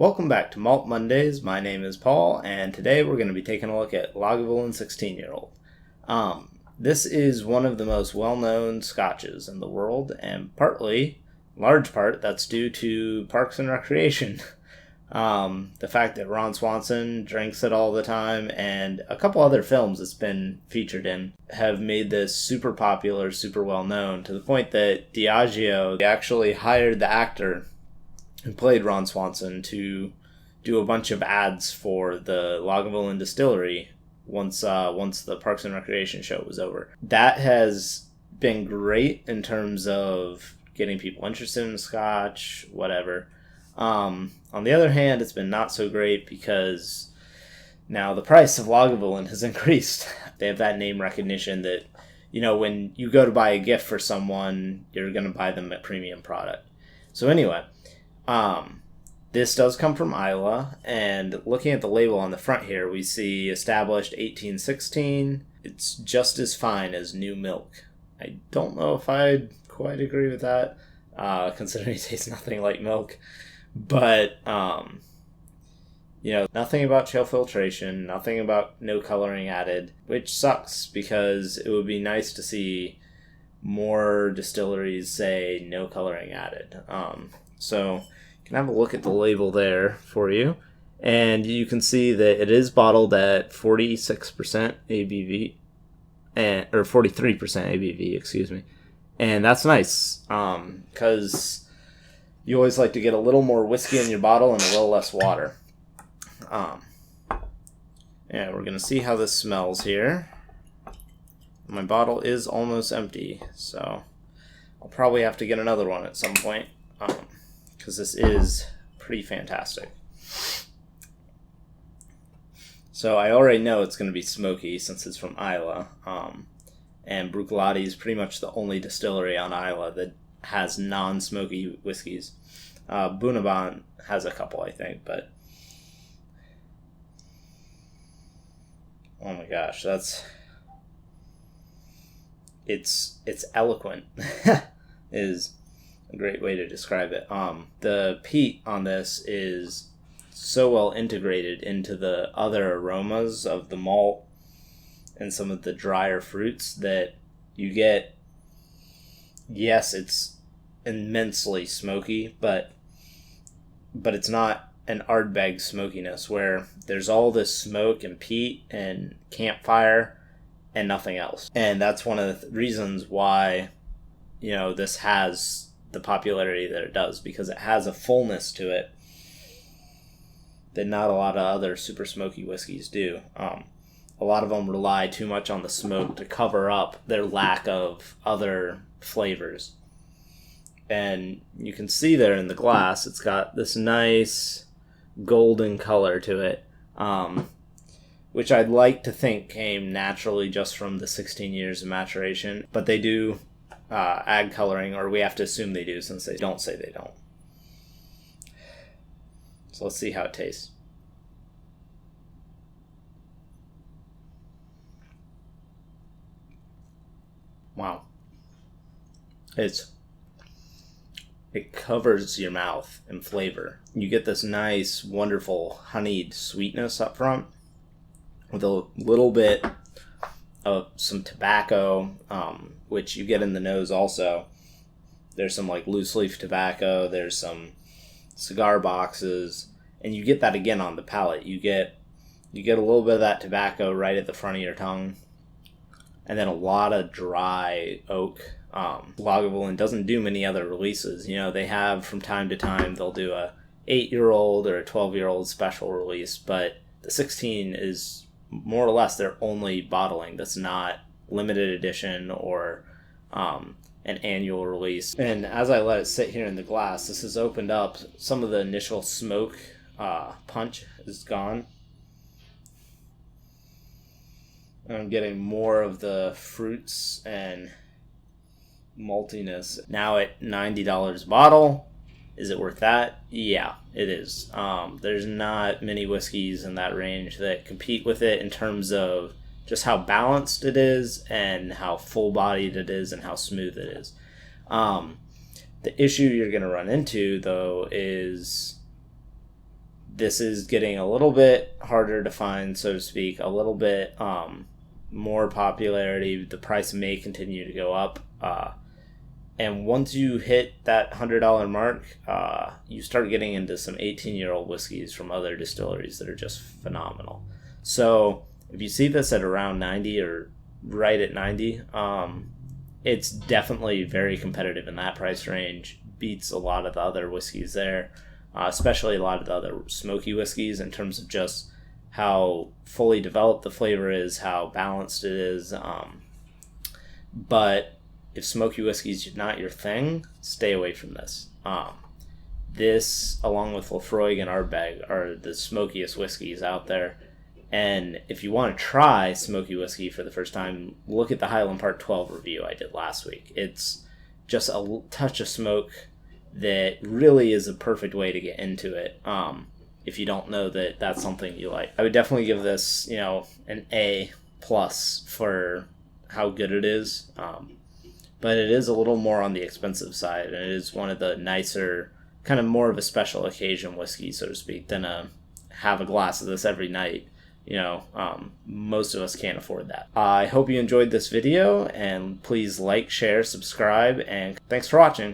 Welcome back to Malt Mondays. My name is Paul, and today we're going to be taking a look at Lagavulin 16-year-old. This is one of the most well-known scotches in the world, and large part, that's due to Parks and Recreation. The fact that Ron Swanson drinks it all the time, and a couple other films it's been featured in, have made this super popular, super well-known, to the point that Diageo actually hired the actor who played Ron Swanson to do a bunch of ads for the Lagavulin distillery once the Parks and Recreation show was over. That has been great in terms of getting people interested in scotch, whatever. On the other hand, it's been not so great because now the price of Lagavulin has increased. They have that name recognition that, when you go to buy a gift for someone, you're going to buy them a premium product. So anyway, this does come from Islay, and looking at the label on the front here, we see established 1816. It's just as fine as new milk. I don't know if I'd quite agree with that, considering it tastes nothing like milk. But, nothing about chill filtration, nothing about no coloring added, which sucks because it would be nice to see more distilleries say no coloring added. So you can have a look at the label there for you, and you can see that it is bottled at 46% ABV, or 43% ABV, excuse me. And that's nice, because you always like to get a little more whiskey in your bottle and a little less water. And we're going to see how this smells here. My bottle is almost empty, so I'll probably have to get another one at some point, because this is pretty fantastic. So I already know it's going to be smoky since it's from Islay, and Bruichladdich is pretty much the only distillery on Islay that has non-smoky whiskeys. Bunabant has a couple, I think, but oh my gosh, it's eloquent is a great way to describe it. The peat on this is so well integrated into the other aromas of the malt and some of the drier fruits that you get. Yes, it's immensely smoky, but it's not an Ardbeg smokiness where there's all this smoke and peat and campfire and nothing else. And that's one of the reasons why, this has the popularity that it does, because it has a fullness to it that not a lot of other super smoky whiskeys do. A lot of them rely too much on the smoke to cover up their lack of other flavors. And you can see there in the glass, it's got this nice golden color to it, which I'd like to think came naturally just from the 16 years of maturation. But they do add coloring, or we have to assume they do since they don't say they don't. So let's see how it tastes. Wow. It covers your mouth in flavor. You get this nice, wonderful honeyed sweetness up front with a little bit of some tobacco, which you get in the nose also. There's some loose leaf tobacco, there's some cigar boxes, and you get that again on the palate. You get a little bit of that tobacco right at the front of your tongue, and then a lot of dry oak. Lagavulin doesn't do many other releases. They have from time to time, they'll do a 8-year-old or a 12-year-old special release, but the 16 is more or less their only bottling that's not limited edition or an annual release. And as I let it sit here in the glass, this has opened up. Some of the initial smoke punch is gone. I'm getting more of the fruits and maltiness. Now at $90 a bottle, is it worth that? Yeah, it is. There's not many whiskeys in that range that compete with it in terms of just how balanced it is and how full-bodied it is and how smooth it is. The issue you're going to run into, though, is this is getting a little bit harder to find, so to speak, a little bit more popularity. The price may continue to go up. And once you hit that $100 mark, you start getting into some 18-year-old whiskeys from other distilleries that are just phenomenal. So if you see this at around 90 or right at 90, it's definitely very competitive in that price range. Beats a lot of the other whiskeys there. Especially a lot of the other smoky whiskeys in terms of just how fully developed the flavor is, how balanced it is. But if smoky whiskey is not your thing, stay away from this. This, along with Laphroaig and Ardbeg, are the smokiest whiskeys out there. And if you want to try smoky whiskey for the first time, look at the Highland Park 12 review I did last week. It's just a touch of smoke that really is a perfect way to get into it if you don't know that that's something you like. I would definitely give this, an A+ for how good it is. But it is a little more on the expensive side, and it is one of the nicer, kind of more of a special occasion whiskey, so to speak, than have a glass of this every night. Most of us can't afford that. I hope you enjoyed this video, and please like, share, subscribe, and thanks for watching.